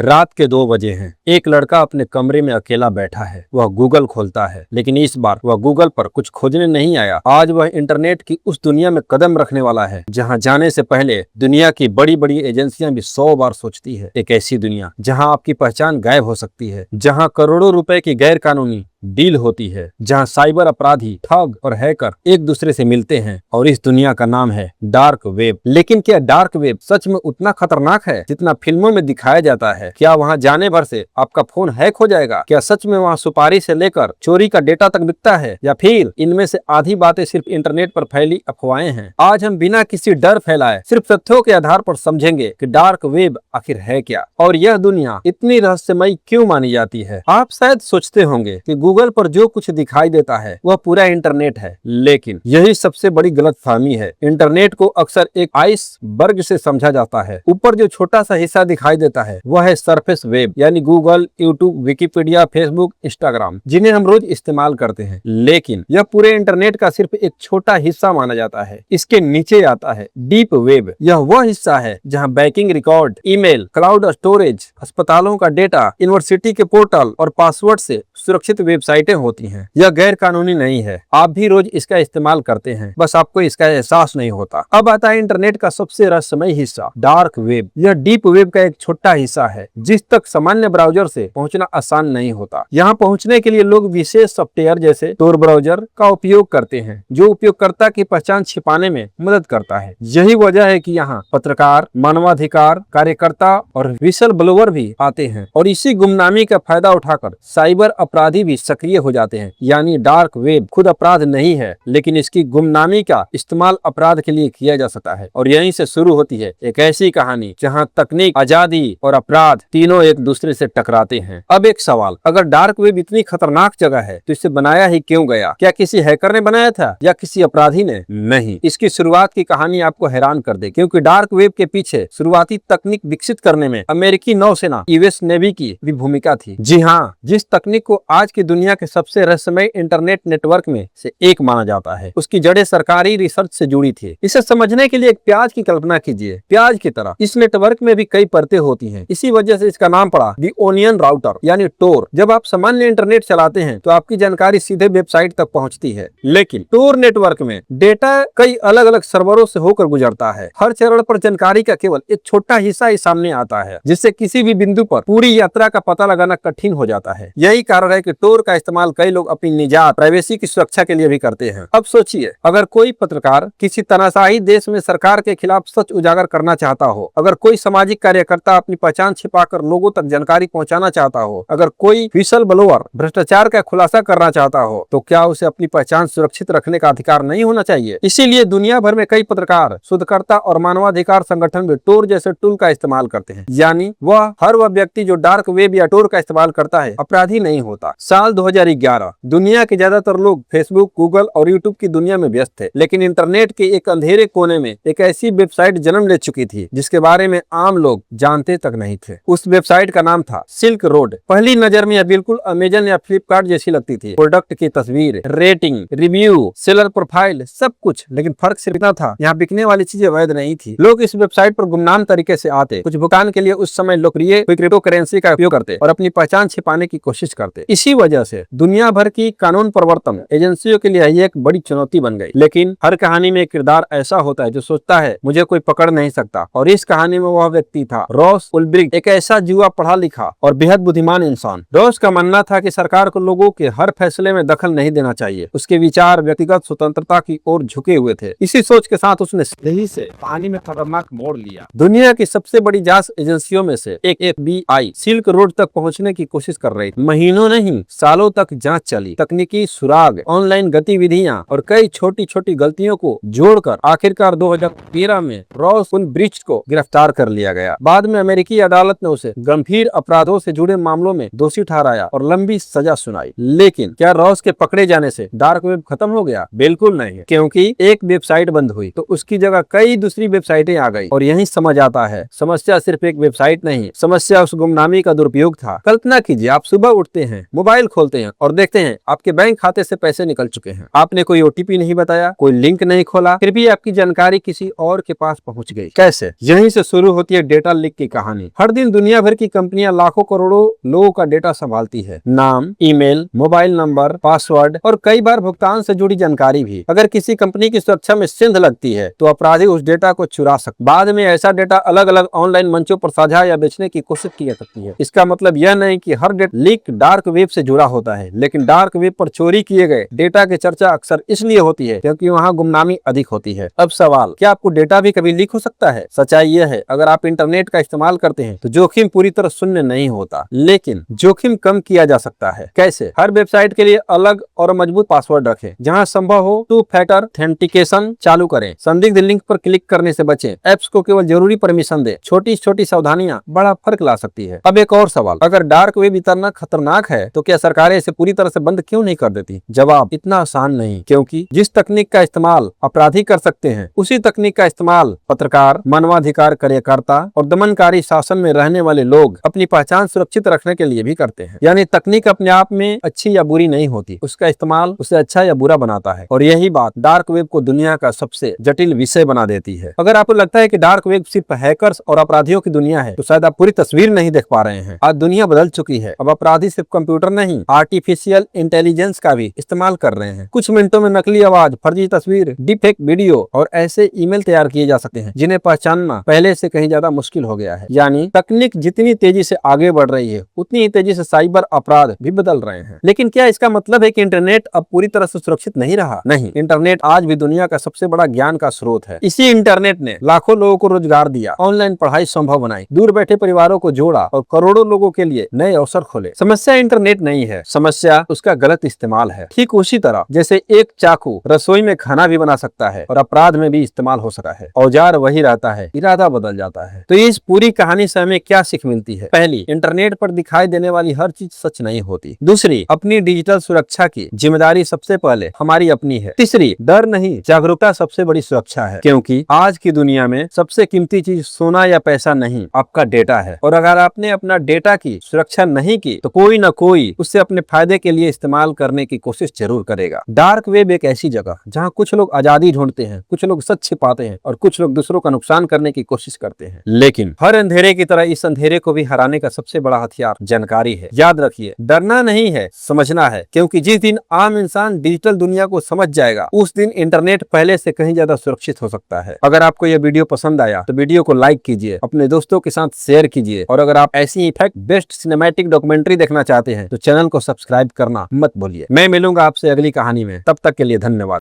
रात के 2 बजे हैं। एक लड़का अपने कमरे में अकेला बैठा है। वह गूगल खोलता है, लेकिन इस बार वह गूगल पर कुछ खोजने नहीं आया। आज वह इंटरनेट की उस दुनिया में कदम रखने वाला है जहां जाने से पहले दुनिया की बड़ी बड़ी एजेंसियां भी 100 बार सोचती है। एक ऐसी दुनिया जहां आपकी पहचान गायब हो सकती है, जहां करोड़ों रुपए की गैर कानूनी डील होती है, जहां साइबर अपराधी, ठग और हैकर एक दूसरे से मिलते हैं। और इस दुनिया का नाम है डार्क वेब। लेकिन क्या डार्क वेब सच में उतना खतरनाक है जितना फिल्मों में दिखाया जाता है? क्या वहां जाने भर से आपका फोन हैक हो जाएगा? क्या सच में वहां सुपारी से लेकर चोरी का डेटा तक बिकता है? या फिर इनमें से आधी बातें सिर्फ इंटरनेट पर फैली अफवाहें हैं? आज हम बिना किसी डर फैलाए सिर्फ तथ्यों के आधार पर समझेंगे कि डार्क वेब आखिर है क्या और यह दुनिया इतनी रहस्यमयी क्यों मानी जाती है। आप शायद सोचते होंगे कि गूगल पर जो कुछ दिखाई देता है वह पूरा इंटरनेट है, लेकिन यही सबसे बड़ी गलतफहमी है। इंटरनेट को अक्सर एक आइसबर्ग से समझा जाता है। ऊपर जो छोटा सा हिस्सा दिखाई देता है वह है सरफेस वेब, यानी Google, YouTube, Wikipedia, Facebook, Instagram, जिन्हें हम रोज इस्तेमाल करते हैं। लेकिन यह पूरे इंटरनेट का सिर्फ एक छोटा हिस्सा माना जाता है। इसके नीचे आता है डीप वेब। यह वह हिस्सा है जहाँ banking record, email, cloud storage, अस्पतालों का डेटा, यूनिवर्सिटी के पोर्टल और पासवर्ड से सुरक्षित वेबसाइटें होती हैं। यह गैर कानूनी नहीं है, आप भी रोज इसका इस्तेमाल करते हैं, बस आपको इसका एहसास नहीं होता। अब आता है इंटरनेट का सबसे रहस्यमयी हिस्सा, डार्क वेब। यह डीप वेब का एक छोटा हिस्सा है जिस तक सामान्य ब्राउजर से पहुंचना आसान नहीं होता। यहाँ पहुंचने के लिए लोग विशेष सॉफ्टवेयर जैसे tor ब्राउजर का उपयोग करते हैं, जो उपयोगकर्ता की पहचान छिपाने में मदद करता है। यही वजह है कि यहाँ पत्रकार, मानवाधिकार कार्यकर्ता और विसल ब्लोवर भी आते हैं और इसी गुमनामी का फायदा उठाकर साइबर अपराधी भी सक्रिय हो जाते हैं। यानी डार्क वेब खुद अपराध नहीं है, लेकिन इसकी गुमनामी का इस्तेमाल अपराध के लिए किया जा सकता है। और यहीं से शुरू होती है एक ऐसी कहानी जहां तकनीक, आजादी और अपराध तीनों एक दूसरे से टकराते हैं। अब एक सवाल, अगर डार्क वेब इतनी खतरनाक जगह है तो इसे बनाया ही क्यों गया? क्या किसी हैकर ने बनाया था या किसी अपराधी ने? नहीं, इसकी शुरुआत की कहानी आपको हैरान कर दे, क्योंकि डार्क वेब के पीछे शुरुआती तकनीक विकसित करने में अमेरिकी नौसेना यूएस नेवी की भी भूमिका थी। जी हाँ, जिस तकनीक को आज की दुनिया के सबसे रहस्यमय इंटरनेट नेटवर्क में से एक माना जाता है, उसकी जड़ें सरकारी रिसर्च से जुड़ी थी। इसे समझने के लिए एक प्याज की कल्पना कीजिए। प्याज की तरह इस नेटवर्क में भी कई परतें होती हैं। इसी वजह से इसका नाम पड़ा दी ओनियन राउटर यानी टोर। जब आप सामान्य इंटरनेट चलाते हैं तो आपकी जानकारी सीधे वेबसाइट तक पहुंचती है, लेकिन टोर नेटवर्क में डेटा कई अलग अलग सर्वरों से होकर गुजरता है। हर चरण पर जानकारी का केवल एक छोटा हिस्सा ही सामने आता है, जिससे किसी भी बिंदु पर पूरी यात्रा का पता लगाना कठिन हो जाता है। यही कारण है कि टोर का इस्तेमाल कई लोग अपनी निजात, प्राइवेसी की सुरक्षा के लिए भी करते हैं। अब सोचिए, अगर कोई पत्रकार किसी तानाशाही देश में सरकार के खिलाफ सच उजागर करना चाहता हो, अगर कोई सामाजिक कार्यकर्ता अपनी पहचान छिपाकर लोगों तक जानकारी पहुंचाना चाहता हो, अगर कोई विसल ब्लोअर भ्रष्टाचार का खुलासा करना चाहता हो, तो क्या उसे अपनी पहचान सुरक्षित रखने का अधिकार नहीं होना चाहिए? इसीलिए दुनिया भर में कई पत्रकार, शोधकर्ता और मानवाधिकार संगठन भी टोर जैसे टूल का इस्तेमाल करते हैं। यानी वह व्यक्ति जो डार्क वेब या टोर का इस्तेमाल करता है अपराधी नहीं होता। साल 2011 दुनिया के ज्यादातर लोग फेसबुक, गूगल और यूट्यूब की दुनिया में व्यस्त थे, लेकिन इंटरनेट के एक अंधेरे कोने में एक ऐसी वेबसाइट जन्म ले चुकी थी जिसके बारे में आम लोग जानते तक नहीं थे। उस वेबसाइट का नाम था सिल्क रोड। पहली नजर में यह बिल्कुल अमेजन या फ्लिपकार्ट जैसी लगती थी। प्रोडक्ट की तस्वीर, रेटिंग, रिव्यू, सेलर प्रोफाइल, सब कुछ, लेकिन फर्क सिर्फ इतना था, यहाँ बिकने वाली चीजें वैध नहीं थी। लोग इस वेबसाइट पर गुमनाम तरीके से आते, कुछ भुगतान के लिए उस समय लोकप्रिय क्रिप्टो करेंसी का उपयोग करते और अपनी पहचान छिपाने की कोशिश करते। इसी वजह से दुनिया भर की कानून प्रवर्तन एजेंसियों के लिए ये एक बड़ी चुनौती बन गई। लेकिन हर कहानी में एक किरदार ऐसा होता है जो सोचता है मुझे कोई पकड़ नहीं सकता, और इस कहानी में वह व्यक्ति था रॉस उल्ब्रिcht, एक ऐसा युवा पढ़ा लिखा और बेहद बुद्धिमान इंसान। रॉस का मानना था कि सरकार को लोगों के हर फैसले में दखल नहीं देना चाहिए। उसके विचार व्यक्तिगत स्वतंत्रता की ओर झुके हुए थे। इसी सोच के साथ उसने सही से कहानी में खतरनाक मोड़ लिया। दुनिया की सबसे बड़ी जांच एजेंसियों में से एक FBI सिल्क रोड तक पहुंचने की कोशिश कर रही थी। महीनों नहीं, सालों तक जांच चली। तकनीकी सुराग, ऑनलाइन गतिविधियां और कई छोटी छोटी गलतियों को जोड़कर आखिरकार 2013 में रॉस उल्ब्रिcht को गिरफ्तार कर लिया गया। बाद में अमेरिकी अदालत ने उसे गंभीर अपराधों से जुड़े मामलों में दोषी ठहराया और लंबी सजा सुनाई। लेकिन क्या रॉस के पकड़े जाने से डार्क वेब खत्म हो गया? बिल्कुल नहीं, क्योंकि एक वेबसाइट बंद हुई तो उसकी जगह कई दूसरी वेबसाइटें आ गई। और यही समझ आता है, समस्या सिर्फ एक वेबसाइट नहीं, समस्या उस गुमनामी का दुरुपयोग था। कल्पना कीजिए, आप सुबह उठते हैं, मोबाइल खोलते हैं और देखते हैं आपके बैंक खाते से पैसे निकल चुके हैं। आपने कोई ओटीपी नहीं बताया, कोई लिंक नहीं खोला, फिर भी आपकी जानकारी किसी और के पास पहुंच गई। कैसे? यहीं से शुरू होती है डेटा लीक की कहानी। हर दिन दुनिया भर की कंपनियां लाखों करोड़ों लोगों का डेटा संभालती है, नाम, ईमेल, मोबाइल नंबर, पासवर्ड और कई बार भुगतान से जुड़ी जानकारी भी। अगर किसी कंपनी की सुरक्षा में सेंध लगती है तो अपराधी उस डेटा को चुरा सकते। बाद में ऐसा डेटा अलग अलग ऑनलाइन मंचों पर साझा या बेचने की कोशिश की जा सकती है। इसका मतलब यह नहीं कि हर डेटा लीक डार्क वेब से जुड़ा होता है, लेकिन डार्क वेब पर चोरी किए गए डेटा की चर्चा अक्सर इसलिए होती है क्योंकि वहाँ गुमनामी अधिक होती है। अब सवाल, क्या आपको डेटा भी कभी लीक हो सकता है? सच्चाई यह है, अगर आप इंटरनेट का इस्तेमाल करते हैं तो जोखिम पूरी तरह शून्य नहीं होता, लेकिन जोखिम कम किया जा सकता है। कैसे? हर वेबसाइट के लिए अलग और मजबूत पासवर्ड रखें। जहाँ संभव हो 2 फैक्टर ऑथेंटिकेशन चालू करें। संदिग्ध लिंक पर क्लिक करने से बचें। एप्स को केवल जरूरी परमिशन दें। छोटी छोटी सावधानियां बड़ा फर्क ला सकती है। अब एक और सवाल, अगर डार्क वेब इतना खतरनाक है तो क्या सरकारें इसे पूरी तरह से बंद क्यों नहीं कर देती? जवाब, इतना आसान नहीं, क्योंकि जिस तकनीक का इस्तेमाल अपराधी कर सकते हैं उसी तकनीक का इस्तेमाल पत्रकार, मानवाधिकार कार्यकर्ता और दमनकारी शासन में रहने वाले लोग अपनी पहचान सुरक्षित रखने के लिए भी करते हैं। यानी तकनीक अपने आप में अच्छी या बुरी नहीं होती, उसका इस्तेमाल उसे अच्छा या बुरा बनाता है। और यही बात डार्क वेब को दुनिया का सबसे जटिल विषय बना देती है। अगर आपको लगता है कि डार्क वेब सिर्फ हैकर्स और अपराधियों की दुनिया है तो शायद आप पूरी तस्वीर नहीं देख पा रहे हैं। आज दुनिया बदल चुकी है। अब अपराधी सिर्फ कंप्यूटर नहीं, आर्टिफिशियल इंटेलिजेंस का भी इस्तेमाल कर रहे हैं। कुछ मिनटों में नकली आवाज, फर्जी तस्वीर, डीपफेक वीडियो और ऐसे ईमेल तैयार किए जा सकते हैं जिन्हें पहचानना पहले से कहीं ज्यादा मुश्किल हो गया है। यानी तकनीक जितनी तेजी से आगे बढ़ रही है उतनी ही तेजी से साइबर अपराध भी बदल रहे हैं। लेकिन क्या इसका मतलब है कि इंटरनेट अब पूरी तरह से सुरक्षित नहीं रहा? नहीं, इंटरनेट आज भी दुनिया का सबसे बड़ा ज्ञान का स्रोत है। इसी इंटरनेट ने लाखों लोगों को रोजगार दिया, ऑनलाइन पढ़ाई संभव बनाई, दूर बैठे परिवारों को जोड़ा और करोड़ों लोगों के लिए नए अवसर खोले। समस्या इंटरनेट नहीं है, समस्या उसका गलत इस्तेमाल है। ठीक उसी तरह जैसे एक चाकू रसोई में खाना भी बना सकता है और अपराध में भी इस्तेमाल हो सकता है। औजार वही रहता है, इरादा बदल जाता है। तो इस पूरी कहानी से हमें क्या सीख मिलती है? पहली, इंटरनेट पर दिखाई देने वाली हर चीज सच नहीं होती। दूसरी, अपनी डिजिटल सुरक्षा की जिम्मेदारी सबसे पहले हमारी अपनी है। तीसरी, डर नहीं, जागरूकता सबसे बड़ी सुरक्षा है, क्योंकि आज की दुनिया में सबसे कीमती चीज सोना या पैसा नहीं, आपका डेटा है। और अगर आपने अपना डेटा की सुरक्षा नहीं की तो कोई न कोई उससे अपने फायदे के लिए इस्तेमाल करने की कोशिश जरूर करेगा। डार्क वेब एक ऐसी जगह जहाँ कुछ लोग आजादी ढूंढते हैं, कुछ लोग सच छिपाते हैं और कुछ लोग दूसरों का नुकसान करने की कोशिश करते हैं। लेकिन हर अंधेरे की तरह इस अंधेरे को भी हराने का सबसे बड़ा हथियार जानकारी है। याद रखिए, डरना नहीं है, समझना है, क्योंकि जिस दिन आम इंसान डिजिटल दुनिया को समझ जाएगा उस दिन इंटरनेट पहले से कहीं ज्यादा सुरक्षित हो सकता है। अगर आपको यह वीडियो पसंद आया तो वीडियो को लाइक कीजिए, अपने दोस्तों के साथ शेयर कीजिए और अगर आप ऐसी ही फैक्ट बेस्ड सिनेमैटिक डॉक्यूमेंट्री देखना चाहते हैं तो चैनल को सब्सक्राइब करना मत भूलिए। मैं मिलूंगा आपसे अगली कहानी में, तब तक के लिए धन्यवाद।